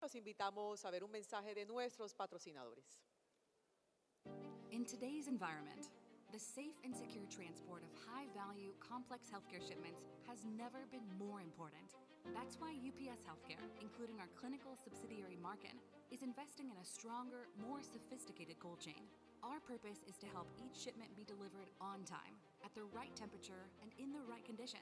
Los invitamos a ver un mensaje de nuestros patrocinadores. In today's environment, the safe and secure transport of high-value, complex healthcare shipments has never been more important. That's why UPS Healthcare, including our clinical subsidiary Markin, is investing in a stronger, more sophisticated cold chain. Our purpose is to help each shipment be delivered on time, at the right temperature, and in the right condition.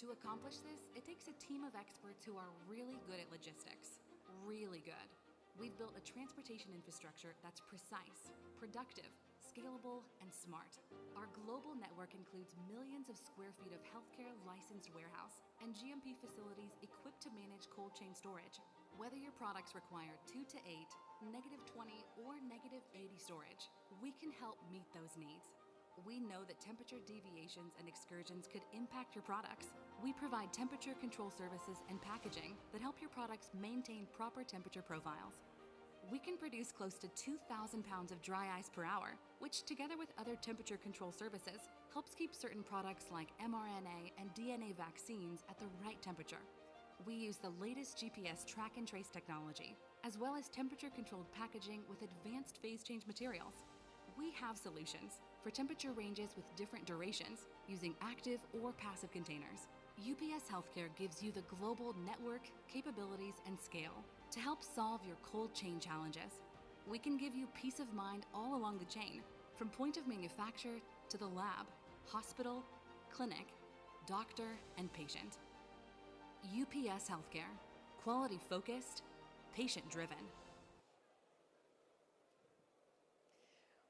To accomplish this, it takes a team of experts who are really good at logistics. Really good. We've built a transportation infrastructure that's precise, productive, scalable, and smart. Our global network includes millions of square feet of healthcare licensed warehouse and GMP facilities equipped to manage cold chain storage. Whether your products require 2 to 8, -20, or -80 storage, we can help meet those needs. We know that temperature deviations and excursions could impact your products. We provide temperature control services and packaging that help your products maintain proper temperature profiles. We can produce close to 2,000 pounds of dry ice per hour, which, together with other temperature control services, helps keep certain products like mRNA and DNA vaccines at the right temperature. We use the latest GPS track and trace technology, as well as temperature-controlled packaging with advanced phase change materials. We have solutions for temperature ranges with different durations using active or passive containers. UPS Healthcare gives you the global network, capabilities, and scale to help solve your cold chain challenges. We can give you peace of mind all along the chain, from point of manufacture to the lab, hospital, clinic, doctor, and patient. UPS Healthcare, quality focused, patient driven.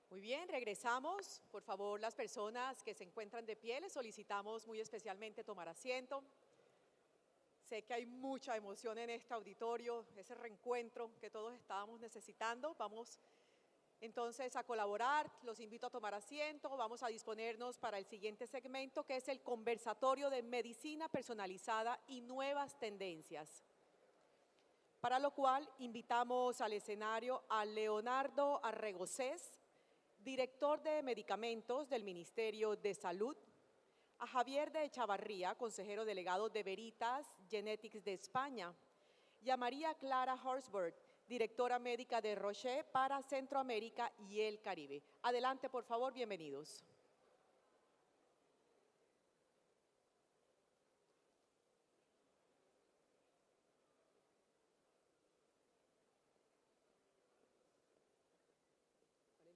Muy bien, regresamos. Por favor, las personas que se encuentran de pie, les solicitamos muy especialmente tomar asiento. Sé que hay mucha emoción en este auditorio, ese reencuentro que todos estábamos necesitando. Vamos entonces a colaborar, los invito a tomar asiento. Vamos a disponernos para el siguiente segmento, que es el conversatorio de medicina personalizada y nuevas tendencias. Para lo cual invitamos al escenario a Leonardo Arregocés, director de medicamentos del Ministerio de Salud, a Javier de Echavarría, consejero delegado de Veritas Genetics de España, y a María Clara Horsberg, directora médica de Roche para Centroamérica y el Caribe. Adelante, por favor, bienvenidos.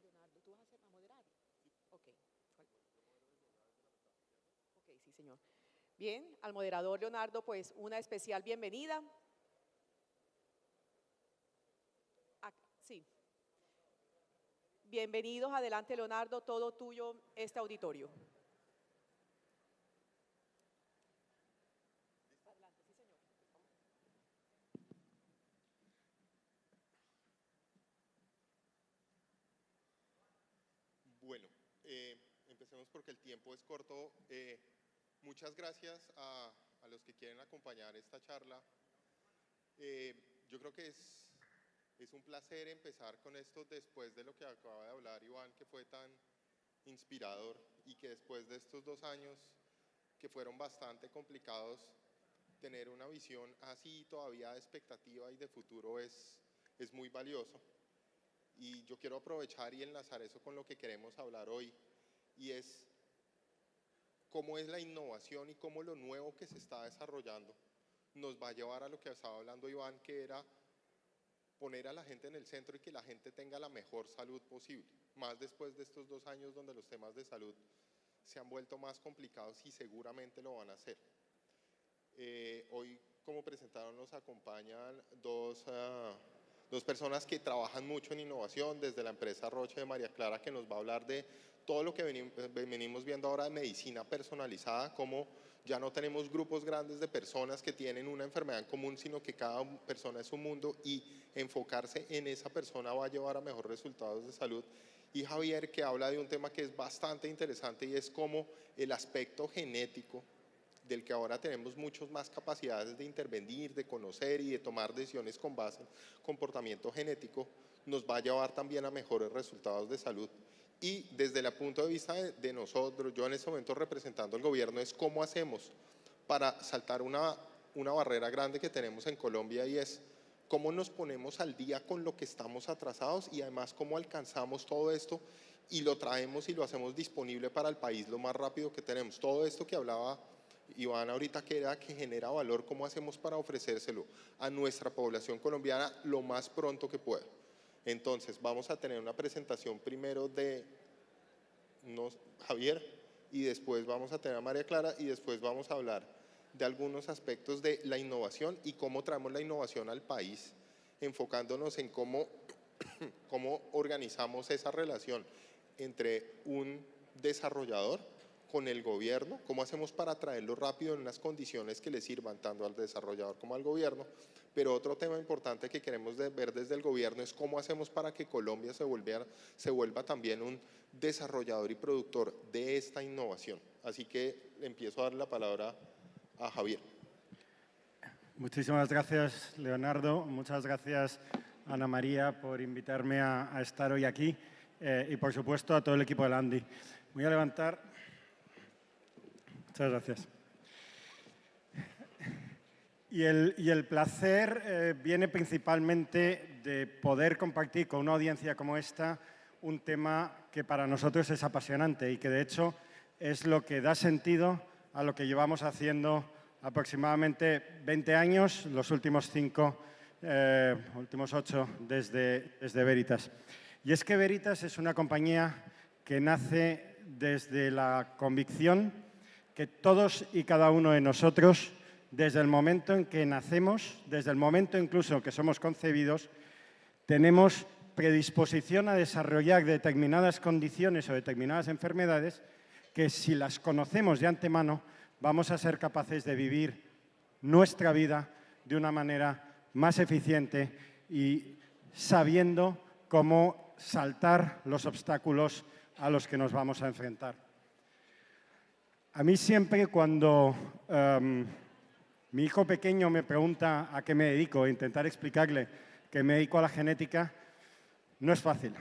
Leonardo, ¿tú vas a hacer a moderar? Sí. Ok. Ok, sí, señor. Bien, al moderador Leonardo, pues una especial bienvenida. Sí. Bienvenidos, adelante Leonardo, todo tuyo este auditorio. Adelante, sí, señor. Bueno, empecemos porque el tiempo es corto. Muchas gracias a los que quieren acompañar esta charla. Yo creo que es un placer empezar con esto después de lo que acaba de hablar Iván, que fue tan inspirador, y que después de estos 2 años que fueron bastante complicados, tener una visión así todavía de expectativa y de futuro es muy valioso. Y yo quiero aprovechar y enlazar eso con lo que queremos hablar hoy, y es cómo es la innovación y cómo lo nuevo que se está desarrollando nos va a llevar a lo que estaba hablando Iván, que era poner a la gente en el centro y que la gente tenga la mejor salud posible, más después de estos 2 años donde los temas de salud se han vuelto más complicados y seguramente lo van a hacer. Hoy, como presentaron, nos acompañan dos personas que trabajan mucho en innovación, desde la empresa Roche de María Clara, que nos va a hablar de todo lo que venimos viendo ahora de medicina personalizada, cómo ya no tenemos grupos grandes de personas que tienen una enfermedad en común, sino que cada persona es un mundo, y enfocarse en esa persona va a llevar a mejores resultados de salud. Y Javier, que habla de un tema que es bastante interesante, y es cómo el aspecto genético, del que ahora tenemos muchas más capacidades de intervenir, de conocer y de tomar decisiones con base en comportamiento genético, nos va a llevar también a mejores resultados de salud. Y desde el punto de vista de nosotros, yo en este momento representando al gobierno, es cómo hacemos para saltar una barrera grande que tenemos en Colombia, y es cómo nos ponemos al día con lo que estamos atrasados y además cómo alcanzamos todo esto y lo traemos y lo hacemos disponible para el país lo más rápido que tenemos. Todo esto que hablaba Iván ahorita, que era que genera valor, ¿cómo hacemos para ofrecérselo a nuestra población colombiana lo más pronto que pueda? Entonces, vamos a tener una presentación primero de Javier, y después vamos a tener a María Clara, y después vamos a hablar de algunos aspectos de la innovación y cómo traemos la innovación al país, enfocándonos en cómo organizamos esa relación entre un desarrollador con el gobierno, cómo hacemos para traerlo rápido en unas condiciones que le sirvan tanto al desarrollador como al gobierno. Pero otro tema importante que queremos ver desde el gobierno es cómo hacemos para que Colombia se vuelva también un desarrollador y productor de esta innovación. Así que empiezo a dar la palabra a Javier. Muchísimas gracias, Leonardo. Muchas gracias, Ana María, por invitarme a estar hoy aquí y, por supuesto, a todo el equipo de Landi. Voy a levantar. Muchas gracias. Y el placer viene principalmente de poder compartir con una audiencia como esta un tema que para nosotros es apasionante y que, de hecho, es lo que da sentido a lo que llevamos haciendo aproximadamente 20 años, los últimos 8 desde Veritas. Y es que Veritas es una compañía que nace desde la convicción que todos y cada uno de nosotros, desde el momento en que nacemos, desde el momento incluso que somos concebidos, tenemos predisposición a desarrollar determinadas condiciones o determinadas enfermedades que, si las conocemos de antemano, vamos a ser capaces de vivir nuestra vida de una manera más eficiente y sabiendo cómo saltar los obstáculos a los que nos vamos a enfrentar. A mí siempre, cuando mi hijo pequeño me pregunta a qué me dedico, intentar explicarle que me dedico a la genética, no es fácil.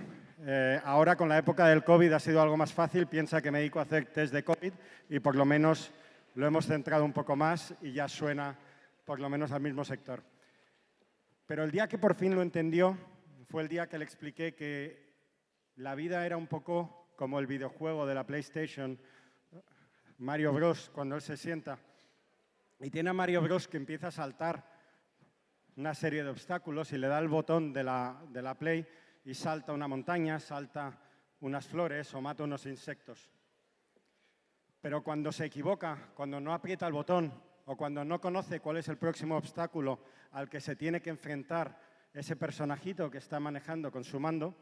Ahora, con la época del COVID, ha sido algo más fácil. Piensa que me dedico a hacer test de COVID y por lo menos lo hemos centrado un poco más y ya suena por lo menos al mismo sector. Pero el día que por fin lo entendió fue el día que le expliqué que la vida era un poco como el videojuego de la PlayStation, Mario Bros, cuando él se sienta y tiene a Mario Bros que empieza a saltar una serie de obstáculos y le da el botón de la Play y salta una montaña, salta unas flores o mata unos insectos. Pero cuando se equivoca, cuando no aprieta el botón o cuando no conoce cuál es el próximo obstáculo al que se tiene que enfrentar ese personajito que está manejando con su mando,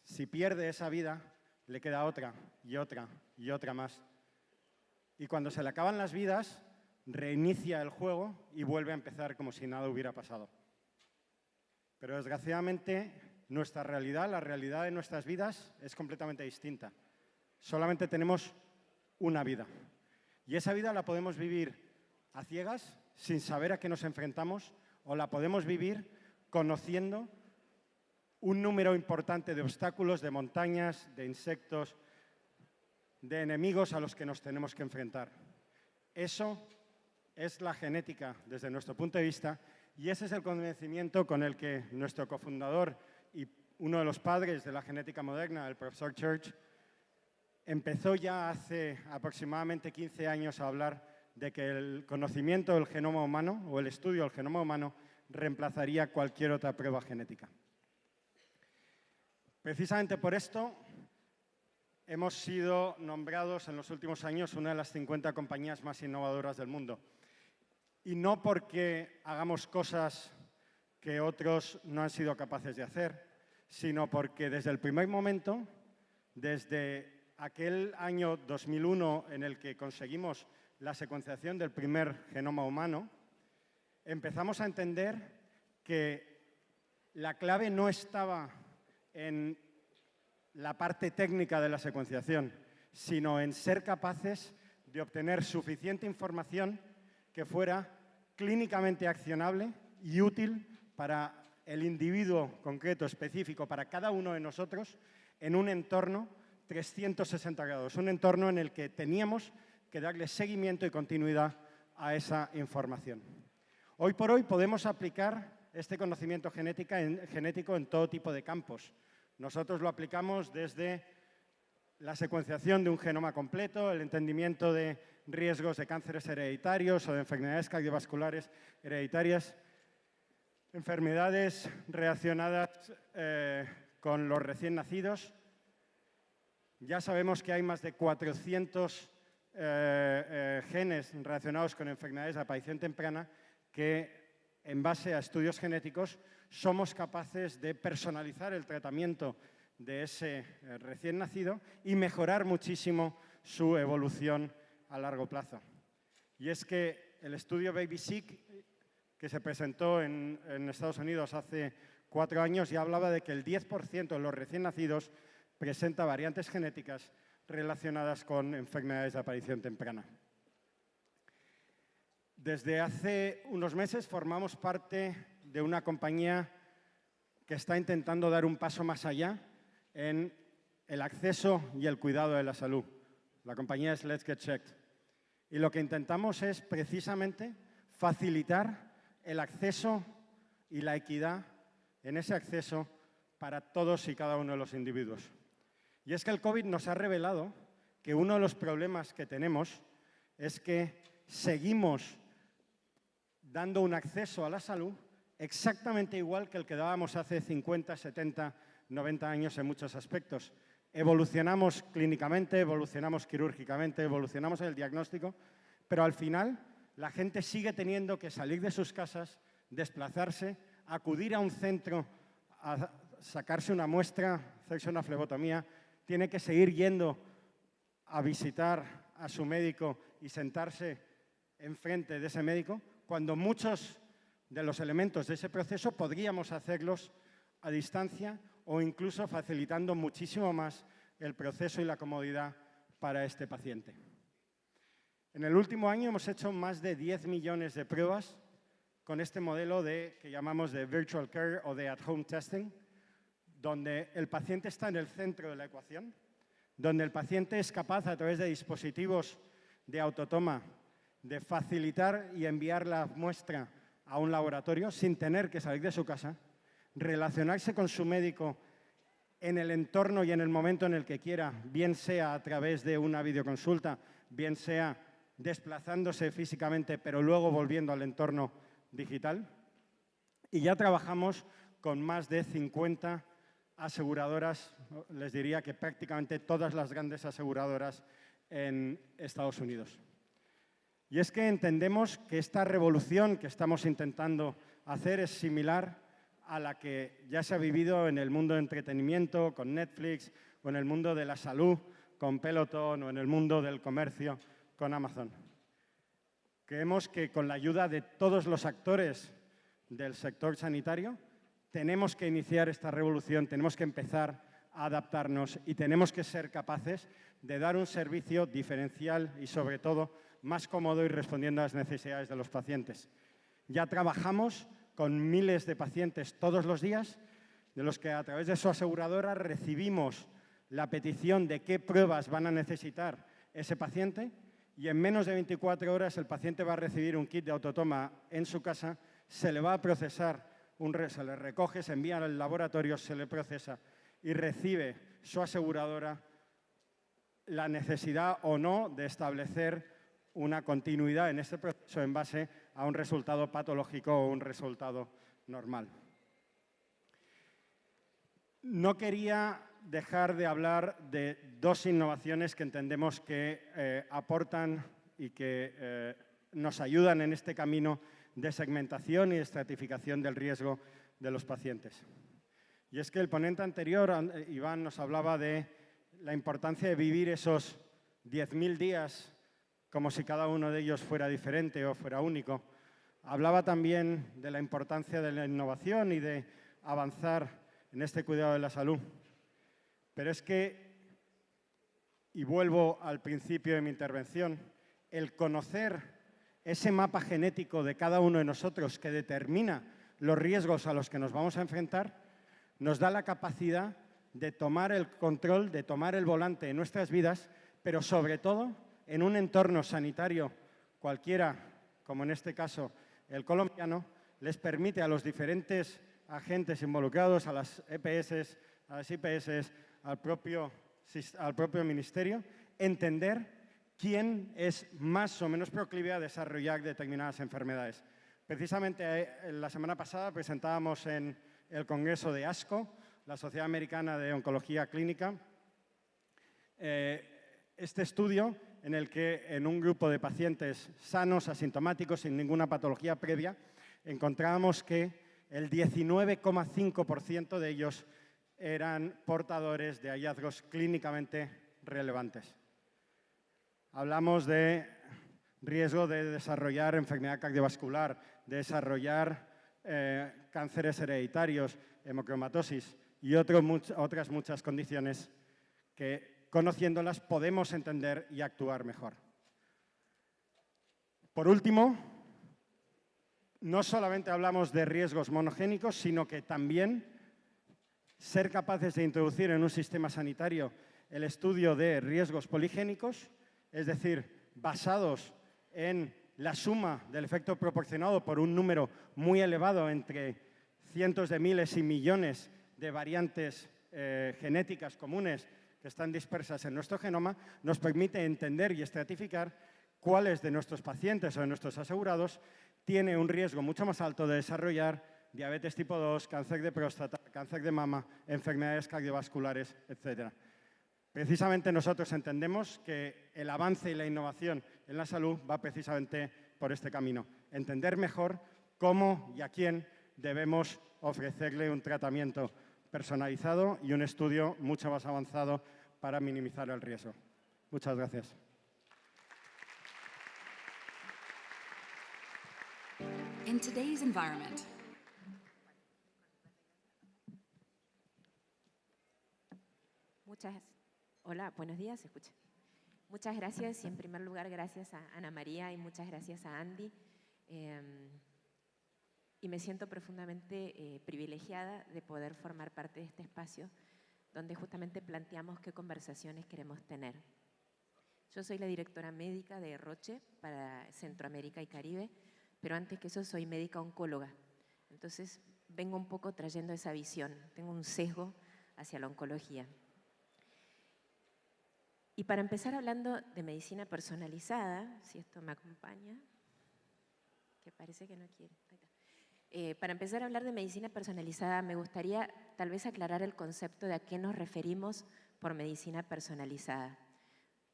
si pierde esa vida, le queda otra y otra y otra más. Y cuando se le acaban las vidas, reinicia el juego y vuelve a empezar como si nada hubiera pasado. Pero desgraciadamente nuestra realidad, la realidad de nuestras vidas, es completamente distinta. Solamente tenemos una vida. Y esa vida la podemos vivir a ciegas, sin saber a qué nos enfrentamos, o la podemos vivir conociendo un número importante de obstáculos, de montañas, de insectos, de enemigos a los que nos tenemos que enfrentar. Eso es la genética desde nuestro punto de vista y ese es el convencimiento con el que nuestro cofundador y uno de los padres de la genética moderna, el profesor Church, empezó ya hace aproximadamente 15 años a hablar de que el conocimiento del genoma humano o el estudio del genoma humano reemplazaría cualquier otra prueba genética. Precisamente por esto hemos sido nombrados en los últimos años una de las 50 compañías más innovadoras del mundo. Y no porque hagamos cosas que otros no han sido capaces de hacer, sino porque desde el primer momento, desde aquel año 2001 en el que conseguimos la secuenciación del primer genoma humano, empezamos a entender que la clave no estaba en la parte técnica de la secuenciación, sino en ser capaces de obtener suficiente información que fuera clínicamente accionable y útil para el individuo concreto, específico, para cada uno de nosotros, en un entorno 360 grados, un entorno en el que teníamos que darle seguimiento y continuidad a esa información. Hoy por hoy podemos aplicar este conocimiento genético en todo tipo de campos. Nosotros lo aplicamos desde la secuenciación de un genoma completo, el entendimiento de riesgos de cánceres hereditarios o de enfermedades cardiovasculares hereditarias, enfermedades relacionadas con los recién nacidos. Ya sabemos que hay más de 400 genes relacionados con enfermedades de aparición temprana que, en base a estudios genéticos, somos capaces de personalizar el tratamiento de ese recién nacido y mejorar muchísimo su evolución a largo plazo. Y es que el estudio Baby-Seq, que se presentó en Estados Unidos hace 4 años, ya hablaba de que el 10% de los recién nacidos presenta variantes genéticas relacionadas con enfermedades de aparición temprana. Desde hace unos meses formamos parte de una compañía que está intentando dar un paso más allá en el acceso y el cuidado de la salud. La compañía es Let's Get Checked. Y lo que intentamos es precisamente facilitar el acceso y la equidad en ese acceso para todos y cada uno de los individuos. Y es que el COVID nos ha revelado que uno de los problemas que tenemos es que seguimos dando un acceso a la salud exactamente igual que el que dábamos hace 50, 70, 90 años en muchos aspectos. Evolucionamos clínicamente, evolucionamos quirúrgicamente, evolucionamos en el diagnóstico, pero al final la gente sigue teniendo que salir de sus casas, desplazarse, acudir a un centro a sacarse una muestra, hacerse una flebotomía, tiene que seguir yendo a visitar a su médico y sentarse enfrente de ese médico, cuando muchos de los elementos de ese proceso podríamos hacerlos a distancia o incluso facilitando muchísimo más el proceso y la comodidad para este paciente. En el último año hemos hecho más de 10 millones de pruebas con este modelo que llamamos de virtual care o de at-home testing, donde el paciente está en el centro de la ecuación, donde el paciente es capaz, a través de dispositivos de autotoma, de facilitar y enviar la muestra a un laboratorio sin tener que salir de su casa, relacionarse con su médico en el entorno y en el momento en el que quiera, bien sea a través de una videoconsulta, bien sea desplazándose físicamente, pero luego volviendo al entorno digital. Y ya trabajamos con más de 50 aseguradoras, les diría que prácticamente todas las grandes aseguradoras en Estados Unidos. Y es que entendemos que esta revolución que estamos intentando hacer es similar a la que ya se ha vivido en el mundo de entretenimiento con Netflix, o en el mundo de la salud con Peloton, o en el mundo del comercio con Amazon. Creemos que con la ayuda de todos los actores del sector sanitario tenemos que iniciar esta revolución, tenemos que empezar a adaptarnos y tenemos que ser capaces de dar un servicio diferencial y, sobre todo, más cómodo y respondiendo a las necesidades de los pacientes. Ya trabajamos con miles de pacientes todos los días, de los que a través de su aseguradora recibimos la petición de qué pruebas van a necesitar ese paciente y en menos de 24 horas el paciente va a recibir un kit de autotoma en su casa, se le va a procesar, se le recoge, se envía al laboratorio, se le procesa y recibe su aseguradora la necesidad o no de establecer una continuidad en este proceso en base a un resultado patológico o un resultado normal. No quería dejar de hablar de dos innovaciones que entendemos que aportan y que nos ayudan en este camino de segmentación y de estratificación del riesgo de los pacientes. Y es que el ponente anterior, Iván, nos hablaba de la importancia de vivir esos 10.000 días como si cada uno de ellos fuera diferente o fuera único. Hablaba también de la importancia de la innovación y de avanzar en este cuidado de la salud. Pero es que, y vuelvo al principio de mi intervención, el conocer ese mapa genético de cada uno de nosotros que determina los riesgos a los que nos vamos a enfrentar, nos da la capacidad de tomar el control, de tomar el volante en nuestras vidas, pero sobre todo en un entorno sanitario cualquiera, como en este caso el colombiano, les permite a los diferentes agentes involucrados, a las EPS, a las IPS, al propio ministerio, entender quién es más o menos proclive a desarrollar determinadas enfermedades. Precisamente la semana pasada presentábamos en el Congreso de ASCO, la Sociedad Americana de Oncología Clínica, este estudio en el que en un grupo de pacientes sanos, asintomáticos, sin ninguna patología previa, encontrábamos que el 19,5% de ellos eran portadores de hallazgos clínicamente relevantes. Hablamos de riesgo de desarrollar enfermedad cardiovascular, de desarrollar cánceres hereditarios, hemocromatosis y otras muchas condiciones que, conociéndolas, podemos entender y actuar mejor. Por último, no solamente hablamos de riesgos monogénicos, sino que también ser capaces de introducir en un sistema sanitario el estudio de riesgos poligénicos, es decir, basados en la suma del efecto proporcionado por un número muy elevado entre cientos de miles y millones de variantes genéticas comunes que están dispersas en nuestro genoma, nos permite entender y estratificar cuáles de nuestros pacientes o de nuestros asegurados tiene un riesgo mucho más alto de desarrollar diabetes tipo 2, cáncer de próstata, cáncer de mama, enfermedades cardiovasculares, etc. Precisamente nosotros entendemos que el avance y la innovación en la salud va precisamente por este camino. Entender mejor cómo y a quién debemos ofrecerle un tratamiento personalizado y un estudio mucho más avanzado para minimizar el riesgo. Muchas gracias. In today's environment, Hola, buenos días, ¿se escucha? Muchas gracias y en primer lugar gracias a Ana María y muchas gracias a Andy. Y me siento profundamente privilegiada de poder formar parte de este espacio donde justamente planteamos qué conversaciones queremos tener. Yo soy la directora médica de Roche para Centroamérica y Caribe, pero antes que eso soy médica oncóloga. Entonces vengo un poco trayendo esa visión, tengo un sesgo hacia la oncología. Y para empezar hablando de medicina personalizada, si esto me acompaña, que parece que no quiere. Para empezar a hablar de medicina personalizada, me gustaría tal vez aclarar el concepto de a qué nos referimos por medicina personalizada.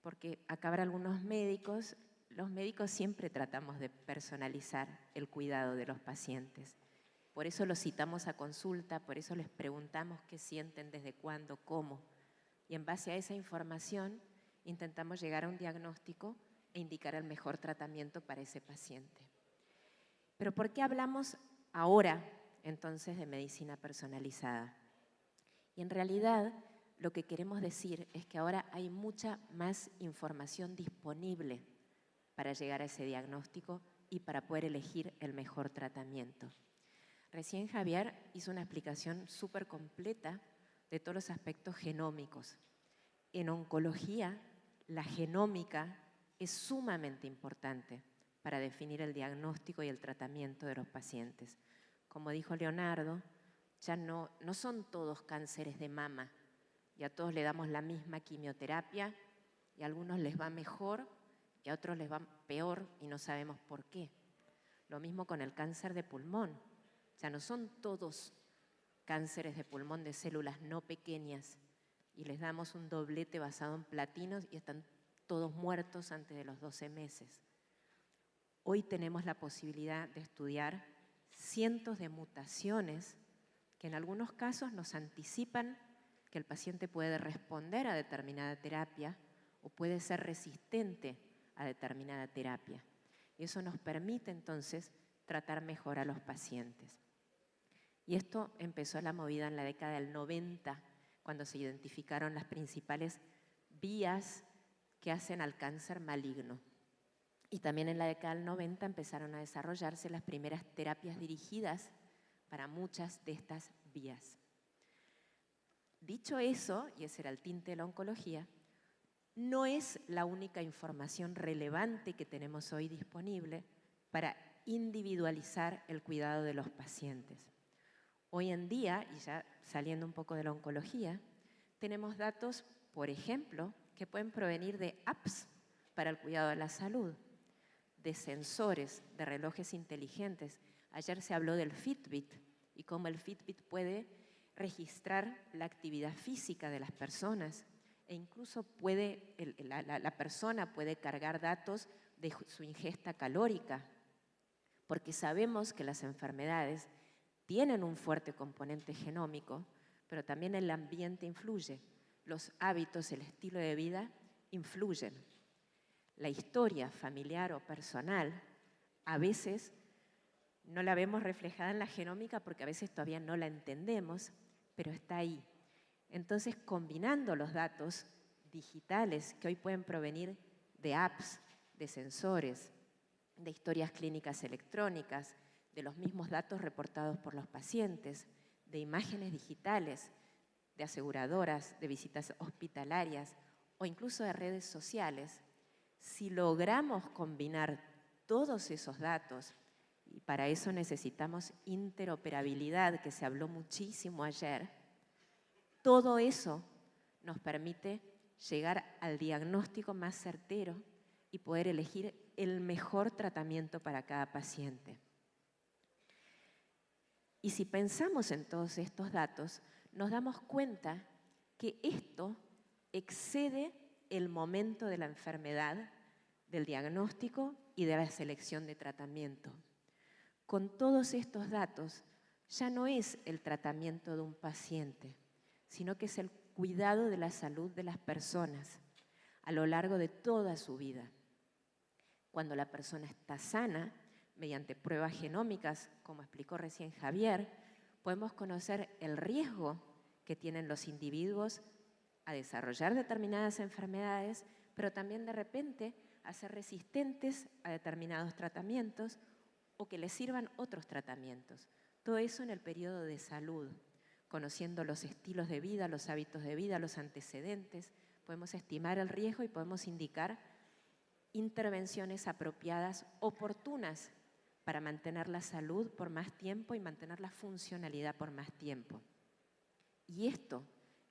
Porque acá habrá algunos médicos, los médicos siempre tratamos de personalizar el cuidado de los pacientes. Por eso los citamos a consulta, por eso les preguntamos qué sienten, desde cuándo, cómo. Y en base a esa información intentamos llegar a un diagnóstico e indicar el mejor tratamiento para ese paciente. Pero ¿por qué hablamos ahora entonces de medicina personalizada? Y en realidad lo que queremos decir es que ahora hay mucha más información disponible para llegar a ese diagnóstico y para poder elegir el mejor tratamiento. Recién Javier hizo una explicación súper completa de todos los aspectos genómicos. En oncología, la genómica es sumamente importante para definir el diagnóstico y el tratamiento de los pacientes. Como dijo Leonardo, ya no son todos cánceres de mama y a todos le damos la misma quimioterapia y a algunos les va mejor y a otros les va peor y no sabemos por qué. Lo mismo con el cáncer de pulmón. Ya no son todos cánceres de pulmón de células no pequeñas y les damos un doblete basado en platinos y están todos muertos antes de los 12 meses. Hoy tenemos la posibilidad de estudiar cientos de mutaciones que en algunos casos nos anticipan que el paciente puede responder a determinada terapia o puede ser resistente a determinada terapia. Y eso nos permite entonces tratar mejor a los pacientes. Y esto empezó la movida en la década del 90, cuando se identificaron las principales vías que hacen al cáncer maligno. Y también en la década del 90 empezaron a desarrollarse las primeras terapias dirigidas para muchas de estas vías. Dicho eso, y ese era el tinte de la oncología, no es la única información relevante que tenemos hoy disponible para individualizar el cuidado de los pacientes. Hoy en día, y ya saliendo un poco de la oncología, tenemos datos, por ejemplo, que pueden provenir de apps para el cuidado de la salud, de sensores, de relojes inteligentes. Ayer se habló del Fitbit y cómo el Fitbit puede registrar la actividad física de las personas e incluso la persona puede cargar datos de su ingesta calórica, porque sabemos que las enfermedades tienen un fuerte componente genómico, pero también el ambiente influye, los hábitos, el estilo de vida influyen. La historia familiar o personal a veces no la vemos reflejada en la genómica porque a veces todavía no la entendemos, pero está ahí. Entonces, combinando los datos digitales que hoy pueden provenir de apps, de sensores, de historias clínicas electrónicas, de los mismos datos reportados por los pacientes, de imágenes digitales, de aseguradoras, de visitas hospitalarias o incluso de redes sociales, si logramos combinar todos esos datos, y para eso necesitamos interoperabilidad, que se habló muchísimo ayer, todo eso nos permite llegar al diagnóstico más certero y poder elegir el mejor tratamiento para cada paciente. Y si pensamos en todos estos datos, nos damos cuenta que esto excede el momento de la enfermedad, del diagnóstico y de la selección de tratamiento. Con todos estos datos, ya no es el tratamiento de un paciente, sino que es el cuidado de la salud de las personas a lo largo de toda su vida. Cuando la persona está sana, mediante pruebas genómicas, como explicó recién Javier, podemos conocer el riesgo que tienen los individuos a desarrollar determinadas enfermedades, pero también de repente a ser resistentes a determinados tratamientos o que les sirvan otros tratamientos. Todo eso en el periodo de salud, conociendo los estilos de vida, los hábitos de vida, los antecedentes, podemos estimar el riesgo y podemos indicar intervenciones apropiadas, oportunas, para mantener la salud por más tiempo y mantener la funcionalidad por más tiempo. Y esto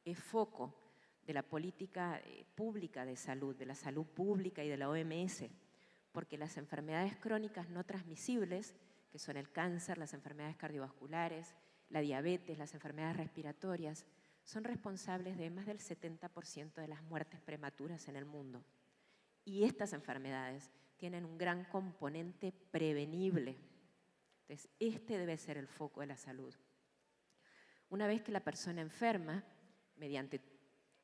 es foco de la política pública de salud, de la salud pública y de la OMS, porque las enfermedades crónicas no transmisibles, que son el cáncer, las enfermedades cardiovasculares, la diabetes, las enfermedades respiratorias, son responsables de más del 70% de las muertes prematuras en el mundo. Y estas enfermedades tienen un gran componente prevenible. Entonces, este debe ser el foco de la salud. Una vez que la persona enferma, mediante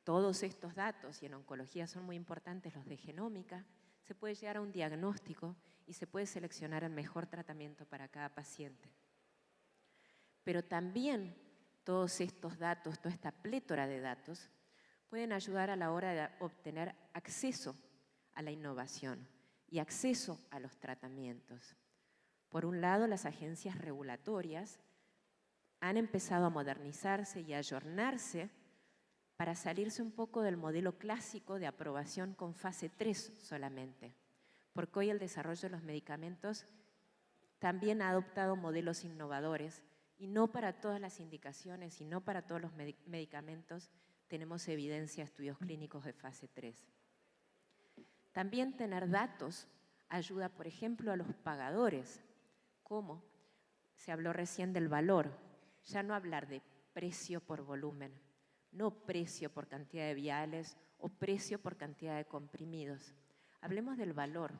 todos estos datos, y en oncología son muy importantes los de genómica, se puede llegar a un diagnóstico y se puede seleccionar el mejor tratamiento para cada paciente. Pero también todos estos datos, toda esta plétora de datos, pueden ayudar a la hora de obtener acceso a la innovación y acceso a los tratamientos. Por un lado, las agencias regulatorias han empezado a modernizarse y a ayornarse para salirse un poco del modelo clásico de aprobación con fase 3 solamente, porque hoy el desarrollo de los medicamentos también ha adoptado modelos innovadores y no para todas las indicaciones y no para todos los medicamentos tenemos evidencia de estudios clínicos de fase 3. También tener datos ayuda, por ejemplo, a los pagadores. ¿Cómo? Se habló recién del valor. Ya no hablar de precio por volumen, no precio por cantidad de viales o precio por cantidad de comprimidos. Hablemos del valor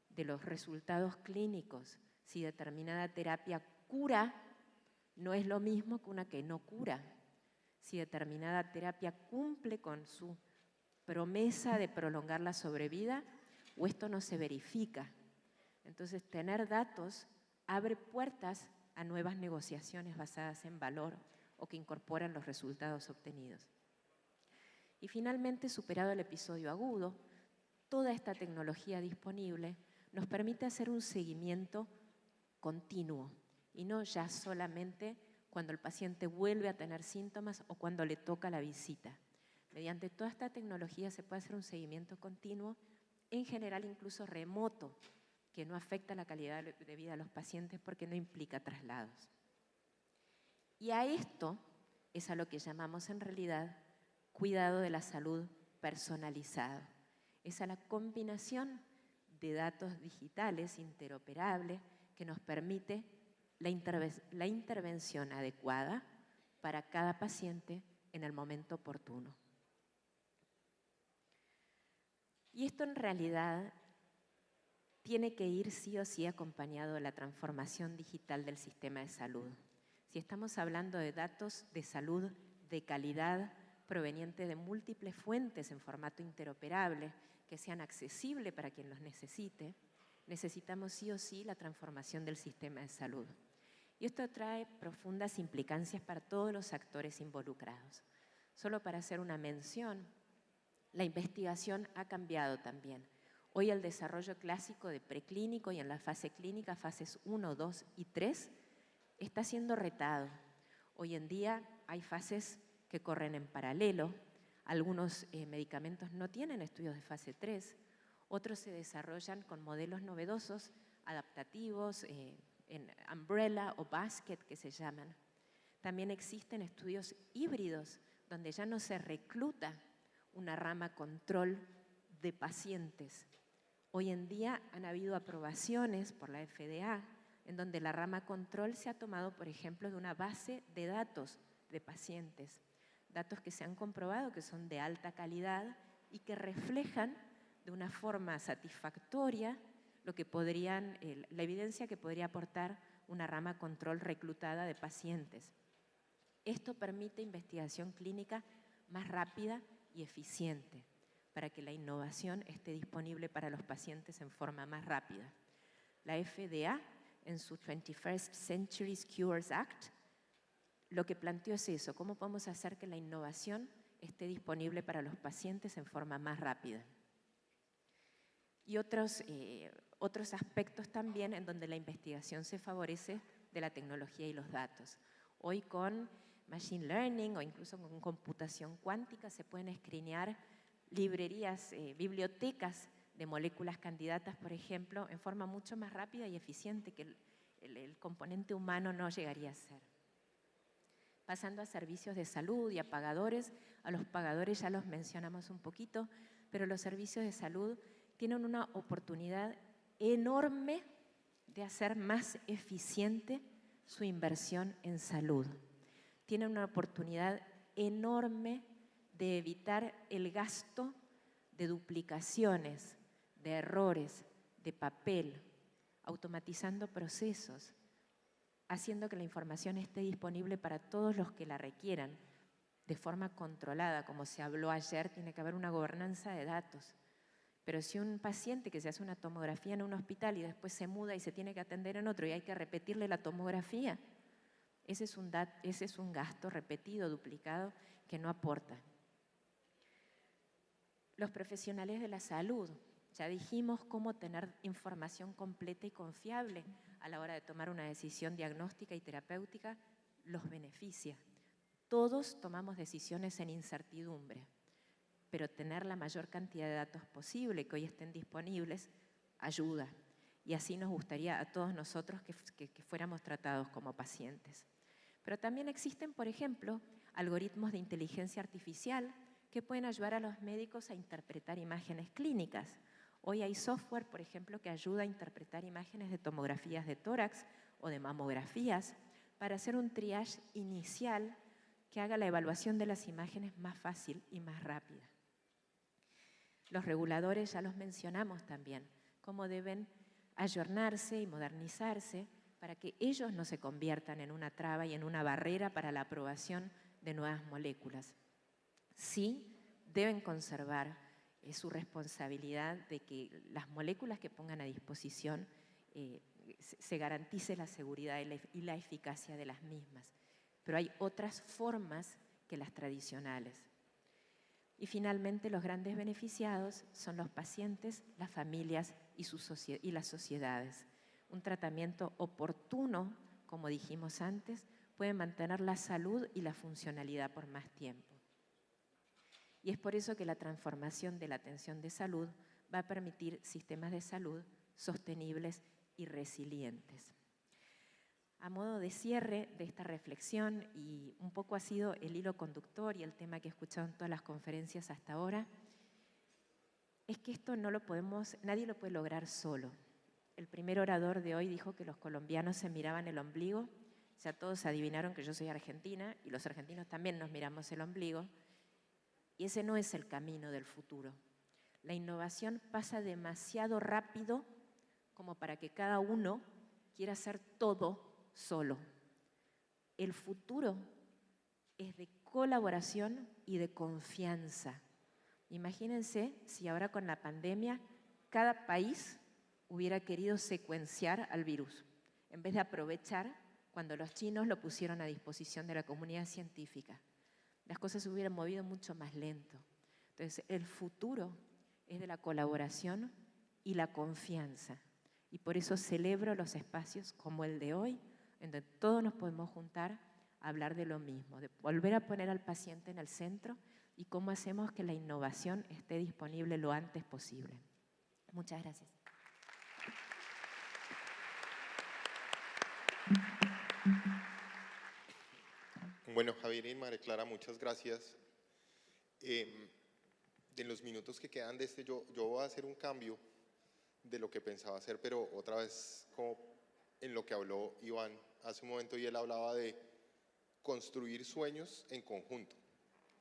de los resultados clínicos. Si determinada terapia cura, no es lo mismo que una que no cura. Si determinada terapia cumple con su promesa de prolongar la sobrevida o esto no se verifica. Entonces, tener datos abre puertas a nuevas negociaciones basadas en valor o que incorporan los resultados obtenidos. Y finalmente, superado el episodio agudo, toda esta tecnología disponible nos permite hacer un seguimiento continuo y no ya solamente cuando el paciente vuelve a tener síntomas o cuando le toca la visita. Mediante toda esta tecnología se puede hacer un seguimiento continuo, en general incluso remoto, que no afecta la calidad de vida de los pacientes porque no implica traslados. Y a esto es a lo que llamamos en realidad cuidado de la salud personalizado. Es a la combinación de datos digitales interoperables que nos permite la intervención adecuada para cada paciente en el momento oportuno. Y esto en realidad tiene que ir sí o sí acompañado de la transformación digital del sistema de salud. Si estamos hablando de datos de salud de calidad provenientes de múltiples fuentes en formato interoperable, que sean accesibles para quien los necesite, necesitamos sí o sí la transformación del sistema de salud. Y esto trae profundas implicancias para todos los actores involucrados. Solo para hacer una mención, la investigación ha cambiado también. Hoy el desarrollo clásico de preclínico y en la fase clínica, fases 1, 2 y 3, está siendo retado. Hoy en día hay fases que corren en paralelo. Algunos medicamentos no tienen estudios de fase 3, otros se desarrollan con modelos novedosos, adaptativos, en umbrella o basket que se llaman. También existen estudios híbridos donde ya no se recluta una rama control de pacientes. Hoy en día han habido aprobaciones por la FDA en donde la rama control se ha tomado, por ejemplo, de una base de datos de pacientes, datos que se han comprobado que son de alta calidad y que reflejan de una forma satisfactoria lo que la evidencia que podría aportar una rama control reclutada de pacientes. Esto permite investigación clínica más rápida y eficiente para que la innovación esté disponible para los pacientes en forma más rápida. La FDA, en su 21st Century Cures Act, lo que planteó es eso: cómo podemos hacer que la innovación esté disponible para los pacientes en forma más rápida. Y otros aspectos también en donde la investigación se favorece de la tecnología y los datos. Hoy con machine learning o incluso con computación cuántica se pueden escrinear librerías, bibliotecas de moléculas candidatas, por ejemplo, en forma mucho más rápida y eficiente que el componente humano no llegaría a ser. Pasando a servicios de salud y a pagadores, a los pagadores ya los mencionamos un poquito, pero los servicios de salud tienen una oportunidad enorme de hacer más eficiente su inversión en salud. Tienen una oportunidad enorme de evitar el gasto de duplicaciones, de errores, de papel, automatizando procesos, haciendo que la información esté disponible para todos los que la requieran, de forma controlada. Como se habló ayer, tiene que haber una gobernanza de datos. Pero si un paciente que se hace una tomografía en un hospital y después se muda y se tiene que atender en otro y hay que repetirle la tomografía, ese es un gasto repetido, duplicado, que no aporta. Los profesionales de la salud, ya dijimos cómo tener información completa y confiable a la hora de tomar una decisión diagnóstica y terapéutica, los beneficia. Todos tomamos decisiones en incertidumbre, pero tener la mayor cantidad de datos posible que hoy estén disponibles ayuda. Y así nos gustaría a todos nosotros que fuéramos tratados como pacientes. Pero también existen, por ejemplo, algoritmos de inteligencia artificial que pueden ayudar a los médicos a interpretar imágenes clínicas. Hoy hay software, por ejemplo, que ayuda a interpretar imágenes de tomografías de tórax o de mamografías para hacer un triage inicial que haga la evaluación de las imágenes más fácil y más rápida. Los reguladores ya los mencionamos también, cómo deben ayornarse y modernizarse para que ellos no se conviertan en una traba y en una barrera para la aprobación de nuevas moléculas. Sí, deben conservar su responsabilidad de que las moléculas que pongan a disposición se garantice la seguridad y la eficacia de las mismas. Pero hay otras formas que las tradicionales. Y finalmente, los grandes beneficiados son los pacientes, las familias y las sociedades. Un tratamiento oportuno, como dijimos antes, puede mantener la salud y la funcionalidad por más tiempo. Y es por eso que la transformación de la atención de salud va a permitir sistemas de salud sostenibles y resilientes. A modo de cierre de esta reflexión, y un poco ha sido el hilo conductor y el tema que he escuchado en todas las conferencias hasta ahora, es que esto no lo podemos, nadie lo puede lograr solo. El primer orador de hoy dijo que los colombianos se miraban el ombligo, ya todos adivinaron que yo soy argentina y los argentinos también nos miramos el ombligo, y ese no es el camino del futuro. La innovación pasa demasiado rápido como para que cada uno quiera hacer todo solo. El futuro es de colaboración y de confianza. Imagínense si ahora con la pandemia cada país hubiera querido secuenciar al virus, en vez de aprovechar cuando los chinos lo pusieron a disposición de la comunidad científica. Las cosas se hubieran movido mucho más lento. Entonces, el futuro es de la colaboración y la confianza. Y por eso celebro los espacios como el de hoy, en donde todos nos podemos juntar a hablar de lo mismo, de volver a poner al paciente en el centro y cómo hacemos que la innovación esté disponible lo antes posible. Muchas gracias. Bueno, Javier y María Clara, muchas gracias. En los minutos que quedan de yo voy a hacer un cambio de lo que pensaba hacer, pero otra vez como en lo que habló Iván hace un momento, y él hablaba de construir sueños en conjunto.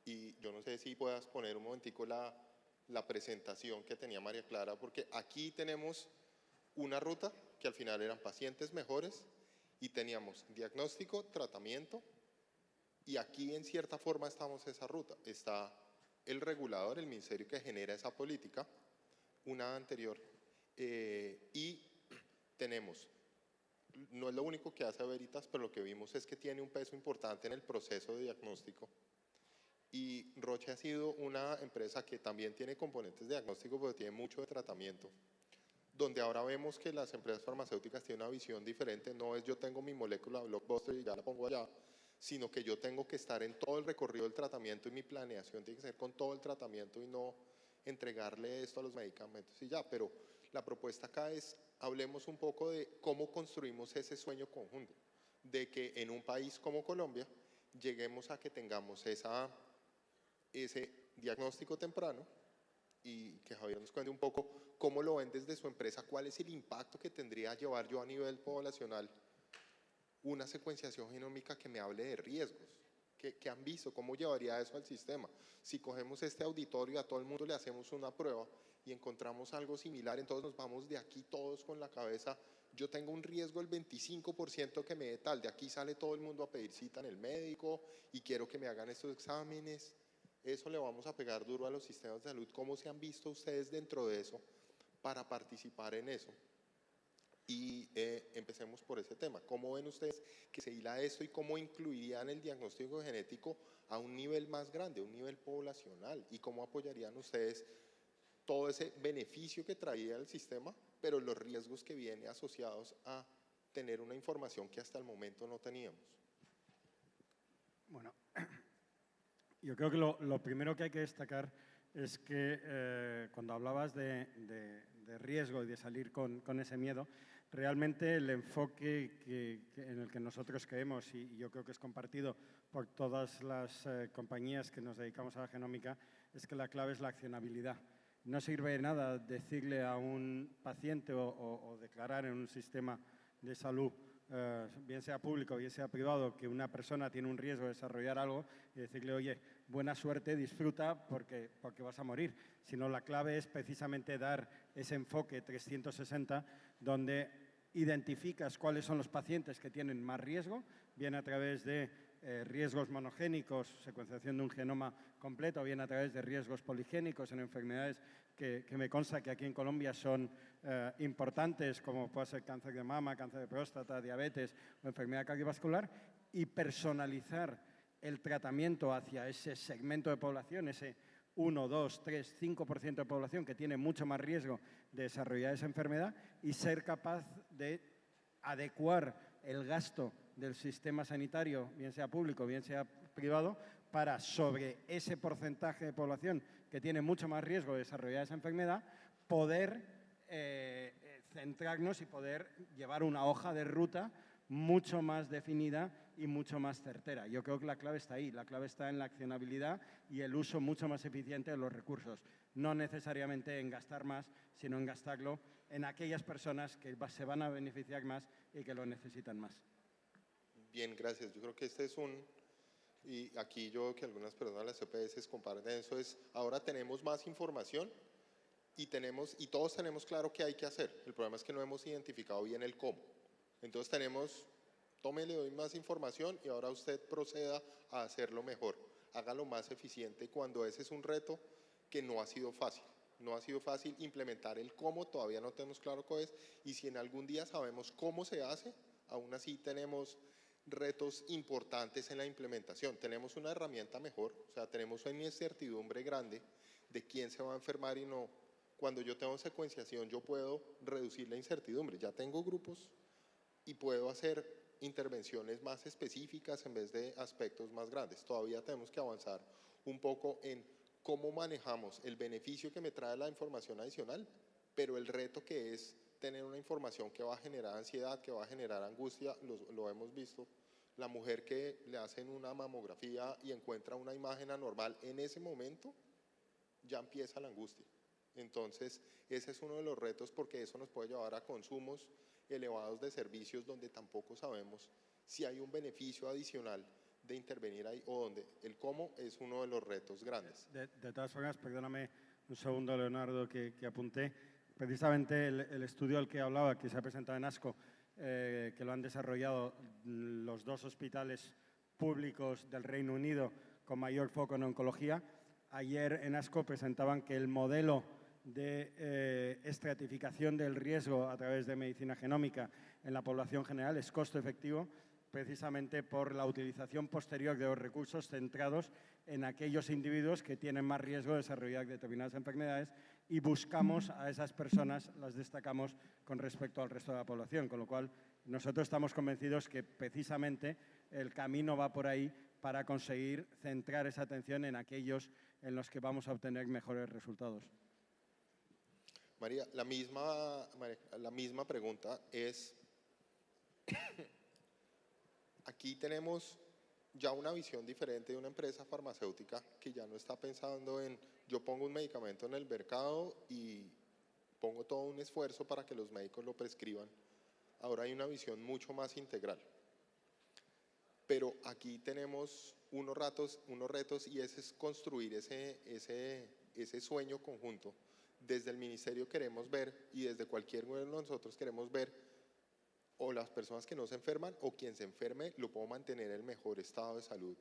Y yo no sé si puedas poner un momentico la presentación que tenía María Clara, porque aquí tenemos una ruta que al final eran pacientes mejores y teníamos diagnóstico, tratamiento, y aquí en cierta forma estamos esa ruta. Está el regulador, el ministerio que genera esa política, una anterior, y tenemos, no es lo único que hace Veritas, pero lo que vimos es que tiene un peso importante en el proceso de diagnóstico. Y Roche ha sido una empresa que también tiene componentes de diagnóstico, pero tiene mucho de tratamiento, donde ahora vemos que las empresas farmacéuticas tienen una visión diferente. No es yo tengo mi molécula blockbuster y ya la pongo allá, sino que yo tengo que estar en todo el recorrido del tratamiento y mi planeación tiene que ser con todo el tratamiento y no entregarle esto a los medicamentos y ya. Pero la propuesta acá es, hablemos un poco de cómo construimos ese sueño conjunto, de que en un país como Colombia lleguemos a que tengamos ese diagnóstico temprano, y que Javier nos cuente un poco cómo lo ven desde su empresa, cuál es el impacto que tendría llevar yo a nivel poblacional una secuenciación genómica que me hable de riesgos. ¿Qué han visto? ¿Cómo llevaría eso al sistema? Si cogemos este auditorio, a todo el mundo le hacemos una prueba y encontramos algo similar, entonces nos vamos de aquí todos con la cabeza, yo tengo un riesgo del 25% que me dé tal, de aquí sale todo el mundo a pedir cita en el médico y quiero que me hagan estos exámenes. Eso le vamos a pegar duro a los sistemas de salud. ¿Cómo se han visto ustedes dentro de eso para participar en eso? Y empecemos por ese tema. ¿Cómo ven ustedes que se hila esto y cómo incluirían el diagnóstico genético a un nivel más grande, a un nivel poblacional? ¿Y cómo apoyarían ustedes todo ese beneficio que traía el sistema, pero los riesgos que vienen asociados a tener una información que hasta el momento no teníamos? Bueno, yo creo que lo primero que hay que destacar es que cuando hablabas de riesgo y de salir con ese miedo, realmente el enfoque en el que nosotros creemos, y yo creo que es compartido por todas las compañías que nos dedicamos a la genómica, es que la clave es la accionabilidad. No sirve de nada decirle a un paciente o declarar en un sistema de salud, bien sea público, bien sea privado, que una persona tiene un riesgo de desarrollar algo y decirle, oye, buena suerte, disfruta porque vas a morir. Sino la clave es precisamente dar ese enfoque 360 donde identificas cuáles son los pacientes que tienen más riesgo, bien a través de riesgos monogénicos, secuenciación de un genoma completo, bien a través de riesgos poligénicos en enfermedades que me consta que aquí en Colombia son importantes, como puede ser cáncer de mama, cáncer de próstata, diabetes o enfermedad cardiovascular, y personalizar el tratamiento hacia ese segmento de población, ese 1, 2, 3, 5% de población que tiene mucho más riesgo de desarrollar esa enfermedad, y ser capaz de adecuar el gasto del sistema sanitario, bien sea público, bien sea privado, para sobre ese porcentaje de población que tiene mucho más riesgo de desarrollar esa enfermedad, poder centrarnos y poder llevar una hoja de ruta mucho más definida y mucho más certera. Yo creo que la clave está ahí, la clave está en la accionabilidad y el uso mucho más eficiente de los recursos. No necesariamente en gastar más, sino en gastarlo en aquellas personas que se van a beneficiar más y que lo necesitan más. Bien, gracias. Yo creo que este es y aquí yo que algunas personas de las EPS comparten eso, es ahora tenemos más información y todos tenemos claro qué hay que hacer. El problema es que no hemos identificado bien el cómo. Entonces le doy más información y ahora usted proceda a hacerlo mejor. Hágalo más eficiente cuando ese es un reto que no ha sido fácil. No ha sido fácil implementar el cómo, todavía no tenemos claro cuál es, y si en algún día sabemos cómo se hace, aún así tenemos retos importantes en la implementación. Tenemos una herramienta mejor, o sea, tenemos una incertidumbre grande de quién se va a enfermar y no. Cuando yo tengo secuenciación, yo puedo reducir la incertidumbre. Ya tengo grupos y puedo hacer intervenciones más específicas en vez de aspectos más grandes. Todavía tenemos que avanzar un poco en cómo manejamos el beneficio que me trae la información adicional, pero el reto que es tener una información que va a generar ansiedad, que va a generar angustia, lo hemos visto. La mujer que le hacen una mamografía y encuentra una imagen anormal, en ese momento ya empieza la angustia. Entonces, ese es uno de los retos porque eso nos puede llevar a consumos elevados de servicios donde tampoco sabemos si hay un beneficio adicional de intervenir ahí o donde el cómo es uno de los retos grandes. De todas formas, perdóname un segundo, Leonardo, que apunté. Precisamente el estudio al que hablaba, que se ha presentado en ASCO, que lo han desarrollado los 2 hospitales públicos del Reino Unido con mayor foco en oncología, ayer en ASCO presentaban que el modelo de estratificación del riesgo a través de medicina genómica en la población general es costo efectivo, precisamente por la utilización posterior de los recursos centrados en aquellos individuos que tienen más riesgo de desarrollar determinadas enfermedades y buscamos a esas personas, las destacamos con respecto al resto de la población, con lo cual nosotros estamos convencidos que precisamente el camino va por ahí para conseguir centrar esa atención en aquellos en los que vamos a obtener mejores resultados. María, la misma pregunta es, aquí tenemos ya una visión diferente de una empresa farmacéutica que ya no está pensando en yo pongo un medicamento en el mercado y pongo todo un esfuerzo para que los médicos lo prescriban. Ahora hay una visión mucho más integral. Pero aquí tenemos unos retos y ese es construir ese sueño conjunto. Desde el ministerio queremos ver y desde cualquier uno de nosotros queremos ver o las personas que no se enferman o quien se enferme lo puedo mantener en el mejor estado de salud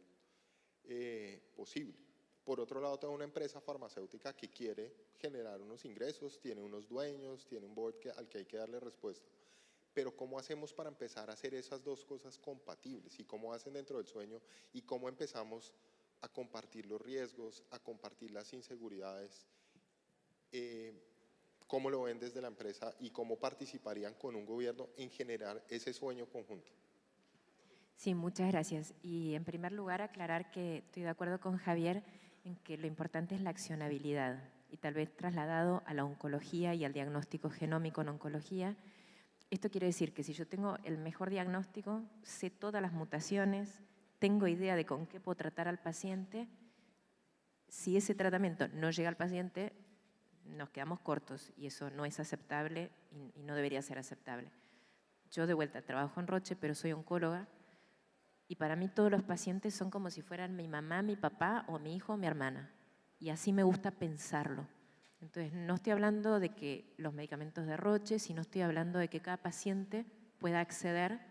posible. Por otro lado, tengo una empresa farmacéutica que quiere generar unos ingresos, tiene unos dueños, tiene un board al que hay que darle respuesta. Pero ¿cómo hacemos para empezar a hacer esas dos cosas compatibles? ¿Y cómo hacen dentro del sueño? ¿Y cómo empezamos a compartir los riesgos, a compartir las inseguridades? ¿Cómo lo ven desde la empresa y cómo participarían con un gobierno en generar ese sueño conjunto? Sí, muchas gracias. Y en primer lugar, aclarar que estoy de acuerdo con Javier en que lo importante es la accionabilidad y tal vez trasladado a la oncología y al diagnóstico genómico en oncología. Esto quiere decir que si yo tengo el mejor diagnóstico, sé todas las mutaciones, tengo idea de con qué puedo tratar al paciente, si ese tratamiento no llega al paciente, nos quedamos cortos y eso no es aceptable y no debería ser aceptable. Yo de vuelta trabajo en Roche, pero soy oncóloga y para mí todos los pacientes son como si fueran mi mamá, mi papá o mi hijo o mi hermana. Y así me gusta pensarlo. Entonces, no estoy hablando de que los medicamentos de Roche, sino estoy hablando de que cada paciente pueda acceder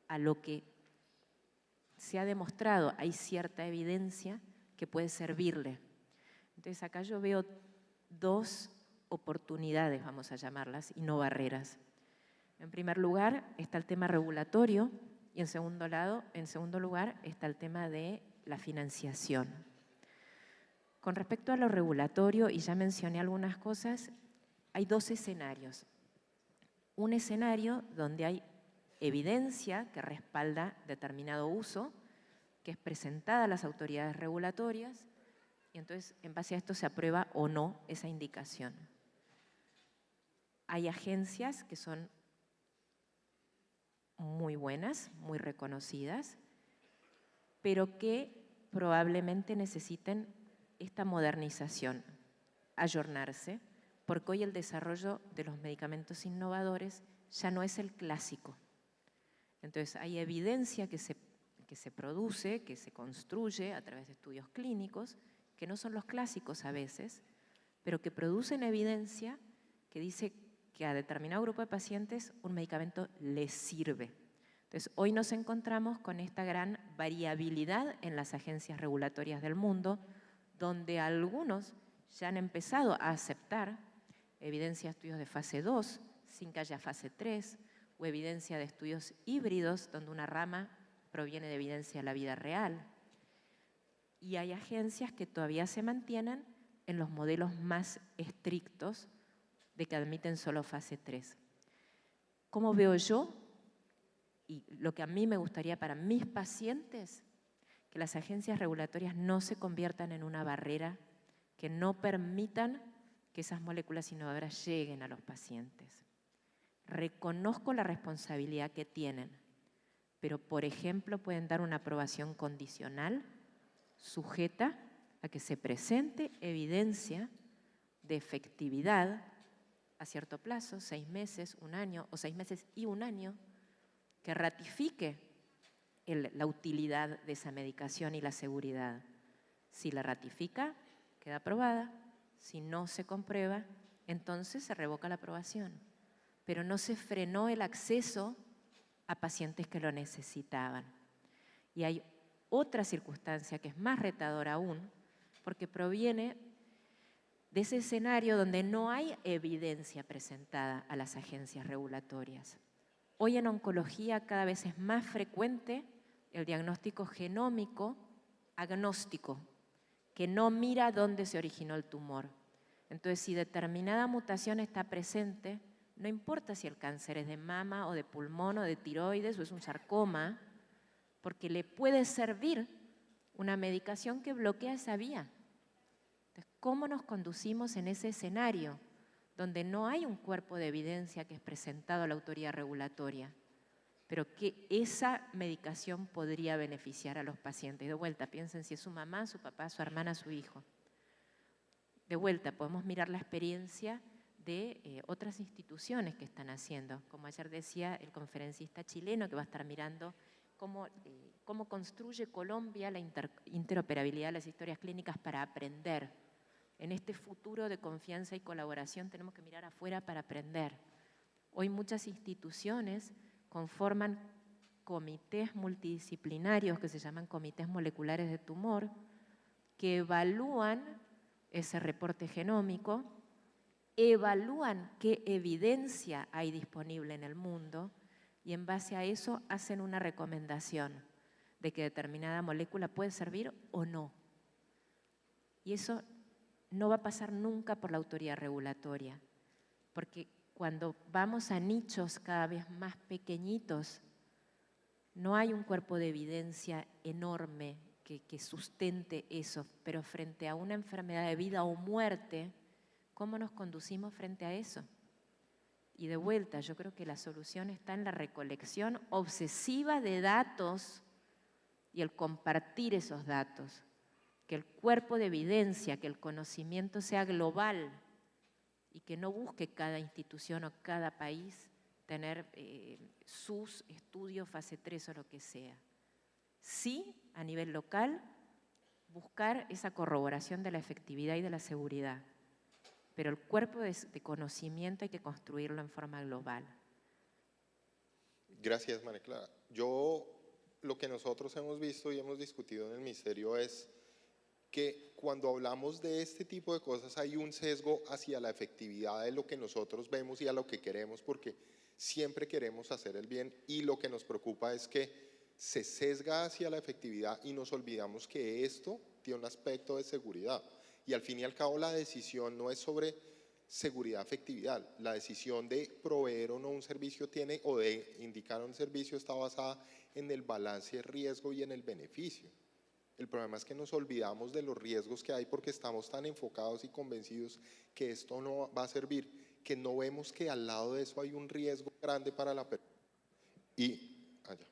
a lo que se ha demostrado. Hay cierta evidencia que puede servirle. Entonces, acá yo veo 2 oportunidades, vamos a llamarlas, y no barreras. En primer lugar, está el tema regulatorio y en segundo lugar está el tema de la financiación. Con respecto a lo regulatorio, y ya mencioné algunas cosas, hay 2 escenarios. Un escenario donde hay evidencia que respalda determinado uso, que es presentada a las autoridades regulatorias, y entonces en base a esto se aprueba o no esa indicación. Hay agencias que son muy buenas, muy reconocidas, pero que probablemente necesiten esta modernización, ayornarse, porque hoy el desarrollo de los medicamentos innovadores ya no es el clásico. Entonces hay evidencia que se produce, que se construye a través de estudios clínicos, que no son los clásicos a veces, pero que producen evidencia que dice que a determinado grupo de pacientes un medicamento les sirve. Entonces, hoy nos encontramos con esta gran variabilidad en las agencias regulatorias del mundo, donde algunos ya han empezado a aceptar evidencia de estudios de fase 2 sin que haya fase 3, o evidencia de estudios híbridos, donde una rama proviene de evidencia de la vida real. Y hay agencias que todavía se mantienen en los modelos más estrictos de que admiten solo fase 3. ¿Cómo veo yo? Y lo que a mí me gustaría para mis pacientes, que las agencias regulatorias no se conviertan en una barrera, que no permitan que esas moléculas innovadoras lleguen a los pacientes. Reconozco la responsabilidad que tienen, pero por ejemplo pueden dar una aprobación condicional sujeta a que se presente evidencia de efectividad a cierto plazo, 6 meses, 1 año, o 6 meses y 1 año, que ratifique la utilidad de esa medicación y la seguridad. Si la ratifica, queda aprobada. Si no se comprueba, entonces se revoca la aprobación. Pero no se frenó el acceso a pacientes que lo necesitaban. Y hay otra circunstancia que es más retadora aún, porque proviene de ese escenario donde no hay evidencia presentada a las agencias regulatorias. Hoy en oncología cada vez es más frecuente el diagnóstico genómico agnóstico, que no mira dónde se originó el tumor. Entonces, si determinada mutación está presente, no importa si el cáncer es de mama o de pulmón o de tiroides o es un sarcoma, porque le puede servir una medicación que bloquea esa vía. Entonces, ¿cómo nos conducimos en ese escenario donde no hay un cuerpo de evidencia que es presentado a la autoridad regulatoria, pero que esa medicación podría beneficiar a los pacientes? De vuelta, piensen si es su mamá, su papá, su hermana, su hijo. De vuelta, podemos mirar la experiencia de otras instituciones que están haciendo, como ayer decía el conferencista chileno, que va a estar mirando cómo construye Colombia la interoperabilidad de las historias clínicas para aprender. En este futuro de confianza y colaboración tenemos que mirar afuera para aprender. Hoy muchas instituciones conforman comités multidisciplinarios que se llaman comités moleculares de tumor, que evalúan ese reporte genómico, evalúan qué evidencia hay disponible en el mundo y en base a eso hacen una recomendación de que determinada molécula puede servir o no. Y eso no va a pasar nunca por la autoridad regulatoria, porque cuando vamos a nichos cada vez más pequeñitos, no hay un cuerpo de evidencia enorme que sustente eso, pero frente a una enfermedad de vida o muerte, ¿cómo nos conducimos frente a eso? Y de vuelta, yo creo que la solución está en la recolección obsesiva de datos y el compartir esos datos. Que el cuerpo de evidencia, que el conocimiento sea global y que no busque cada institución o cada país tener sus estudios fase 3 o lo que sea. Sí, a nivel local, buscar esa corroboración de la efectividad y de la seguridad, pero el cuerpo de conocimiento hay que construirlo en forma global. Gracias, María Clara. Lo que nosotros hemos visto y hemos discutido en el Ministerio es que cuando hablamos de este tipo de cosas hay un sesgo hacia la efectividad de lo que nosotros vemos y a lo que queremos, porque siempre queremos hacer el bien y lo que nos preocupa es que se sesga hacia la efectividad y nos olvidamos que esto tiene un aspecto de seguridad. Y al fin y al cabo la decisión no es sobre seguridad, efectividad. La decisión de proveer o no un servicio o de indicar un servicio está basada en el balance de riesgo y en el beneficio. El problema es que nos olvidamos de los riesgos que hay porque estamos tan enfocados y convencidos que esto no va a servir. que no vemos que al lado de eso hay un riesgo grande para la persona. Y allá.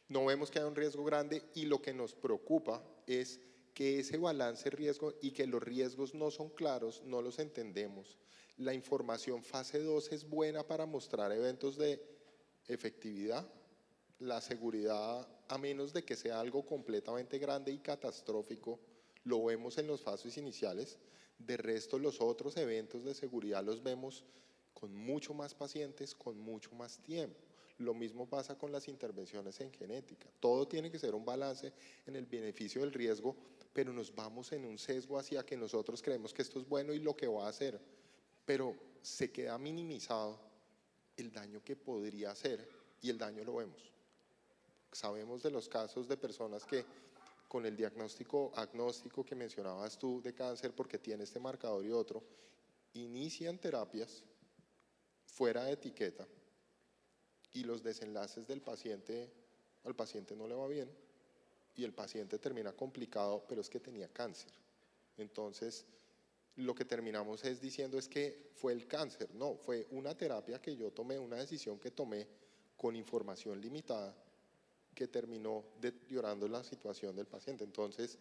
No vemos que hay un riesgo grande y lo que nos preocupa es que ese balance riesgo y que los riesgos no son claros, no los entendemos. La información fase 2 es buena para mostrar eventos de efectividad, la seguridad, a menos de que sea algo completamente grande y catastrófico, lo vemos en los fases iniciales. De resto, los otros eventos de seguridad los vemos con mucho más pacientes, con mucho más tiempo. Lo mismo pasa con las intervenciones en genética. Todo tiene que ser un balance en el beneficio del riesgo, pero nos vamos en un sesgo hacia que nosotros creemos que esto es bueno y lo que va a hacer, pero se queda minimizado el daño que podría hacer y el daño lo vemos. Sabemos de los casos de personas que con el agnóstico que mencionabas tú de cáncer porque tiene este marcador y otro, inician terapias fuera de etiqueta y los desenlaces del paciente, al paciente no le va bien y el paciente termina complicado, pero es que tenía cáncer. Entonces, lo que terminamos es diciendo es que fue el cáncer. No, fue una terapia que yo tomé, una decisión que tomé con información limitada que terminó deteriorando la situación del paciente. Entonces,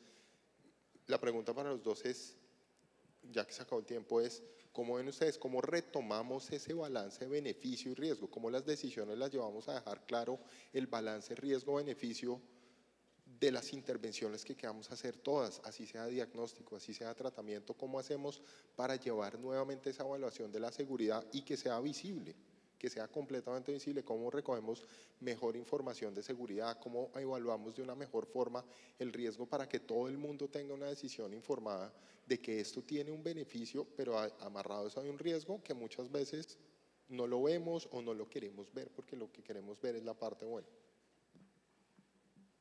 la pregunta para los dos es, ya que se acabó el tiempo, es ¿cómo ven ustedes? ¿Cómo retomamos ese balance de beneficio y riesgo? ¿Cómo las decisiones las llevamos a dejar claro el balance riesgo-beneficio de las intervenciones que queramos hacer todas, así sea diagnóstico, así sea tratamiento? ¿Cómo hacemos para llevar nuevamente esa evaluación de la seguridad y que sea visible? Que sea completamente visible, cómo recogemos mejor información de seguridad, cómo evaluamos de una mejor forma el riesgo para que todo el mundo tenga una decisión informada de que esto tiene un beneficio, pero amarrado a eso hay un riesgo que muchas veces no lo vemos o no lo queremos ver porque lo que queremos ver es la parte buena.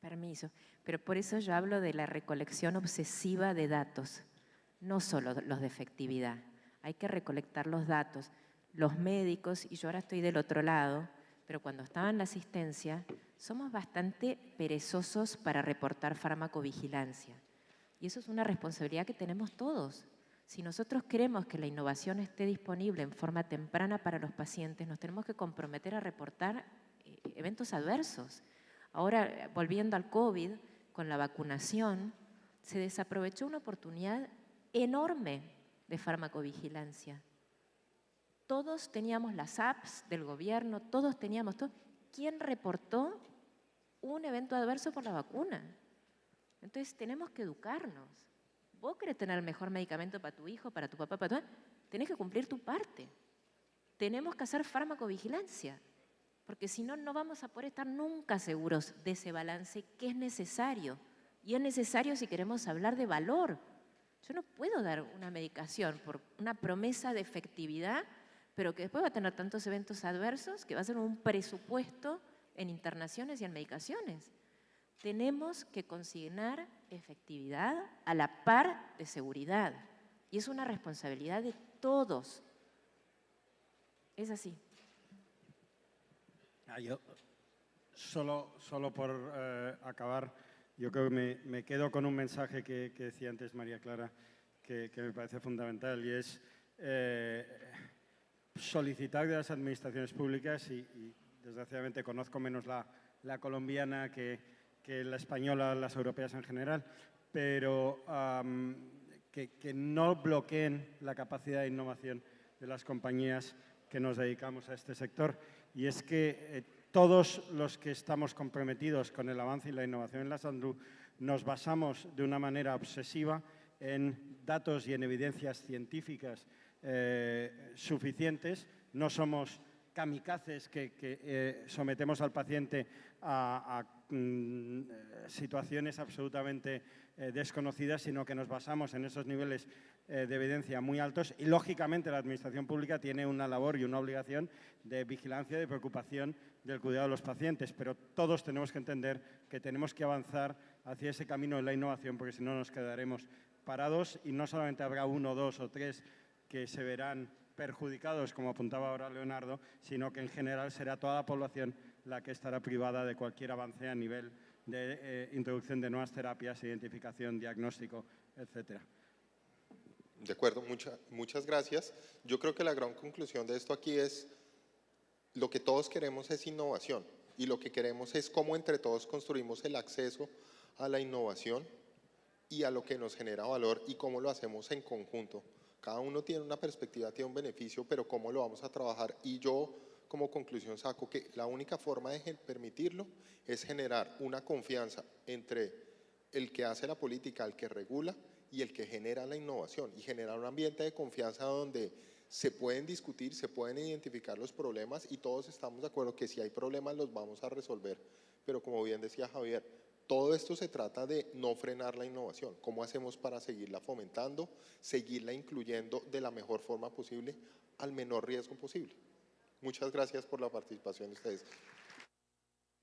Permiso, pero por eso yo hablo de la recolección obsesiva de datos, no solo los de efectividad, hay que recolectar los datos. Los médicos, y yo ahora estoy del otro lado, pero cuando estaba en la asistencia, somos bastante perezosos para reportar farmacovigilancia. Y eso es una responsabilidad que tenemos todos. Si nosotros queremos que la innovación esté disponible en forma temprana para los pacientes, nos tenemos que comprometer a reportar eventos adversos. Ahora, volviendo al COVID, con la vacunación, se desaprovechó una oportunidad enorme de farmacovigilancia. Todos teníamos las apps del gobierno, todos teníamos todo. ¿Quién reportó un evento adverso por la vacuna? Entonces tenemos que educarnos. Vos querés tener el mejor medicamento para tu hijo, para tu papá, para tu mamá, tenés que cumplir tu parte. Tenemos que hacer farmacovigilancia, porque si no, no vamos a poder estar nunca seguros de ese balance que es necesario. Y es necesario si queremos hablar de valor. Yo no puedo dar una medicación por una promesa de efectividad, pero que después va a tener tantos eventos adversos que va a ser un presupuesto en internaciones y en medicaciones. Tenemos que consignar efectividad a la par de seguridad. Y es una responsabilidad de todos. Es así. Yo, solo por acabar, yo creo que me quedo con un mensaje que decía antes María Clara, que me parece fundamental, y es solicitar de las administraciones públicas, y desgraciadamente conozco menos la colombiana que la española, las europeas en general, pero que no bloqueen la capacidad de innovación de las compañías que nos dedicamos a este sector. Y es que todos los que estamos comprometidos con el avance y la innovación en la salud nos basamos de una manera obsesiva en datos y en evidencias científicas suficientes. No somos kamikazes que sometemos al paciente a situaciones absolutamente desconocidas, sino que nos basamos en esos niveles de evidencia muy altos y, lógicamente, la Administración Pública tiene una labor y una obligación de vigilancia y de preocupación del cuidado de los pacientes, pero todos tenemos que entender que tenemos que avanzar hacia ese camino de la innovación, porque si no nos quedaremos parados y no solamente habrá 1, 2 o 3 que se verán perjudicados, como apuntaba ahora Leonardo, sino que en general será toda la población la que estará privada de cualquier avance a nivel de introducción de nuevas terapias, identificación, diagnóstico, etcétera. De acuerdo, muchas gracias. Yo creo que la gran conclusión de esto aquí es, lo que todos queremos es innovación y lo que queremos es cómo entre todos construimos el acceso a la innovación y a lo que nos genera valor y cómo lo hacemos en conjunto. Cada uno tiene una perspectiva, tiene un beneficio, pero cómo lo vamos a trabajar. Y yo, como conclusión, saco que la única forma de permitirlo es generar una confianza entre el que hace la política, el que regula y el que genera la innovación, y generar un ambiente de confianza donde se pueden discutir, se pueden identificar los problemas y todos estamos de acuerdo que si hay problemas los vamos a resolver. Pero como bien decía Javier, todo esto se trata de no frenar la innovación. ¿Cómo hacemos para seguirla fomentando, seguirla incluyendo de la mejor forma posible, al menor riesgo posible? Muchas gracias por la participación de ustedes.